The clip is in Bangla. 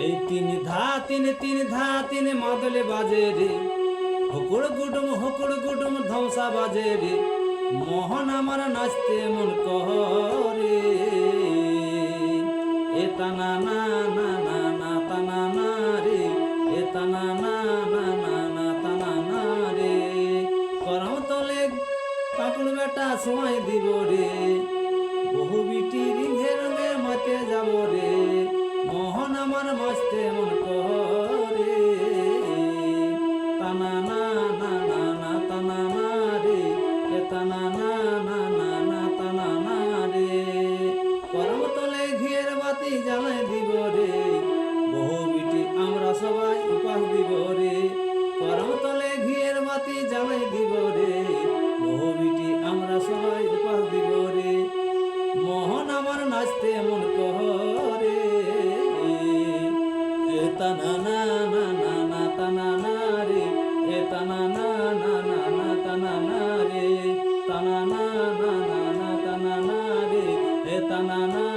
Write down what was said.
এই তিন ধা তিন মাদলে বাজে রে, হুকুড় গুডুম ধ্বংসা বাজে রে, মোহন আমার নাচতে মন করে। এ তানা না না না না তানা না রে, এ তানা না না না না তানা না রে। করম তলে কাকুর বেটা সময় দিব রে, বহু বিটি রিঙে রঙে মাতে যাব রে, মোহন আমার মাসতে মন করে। তানা না না না না তানা না রে, এ তানা না না না না তানা না রে। করম তলে ঘিয়ের বাতি জ্বালাই দিব রে, বহু বিটি আমরা সবাই উপাস দিব রে। করম তলে ঘিয়ের বাতি জ্বালাই দিব রে, বহু বিটি আমরা সবাই উপাস দিব রে, মোহন আমার নাচতে মন করে। এ তানা না না না না তানা না রে, এ তানা না না না না তানা না রে, তানা না না না না তানা না রে, এ তানা না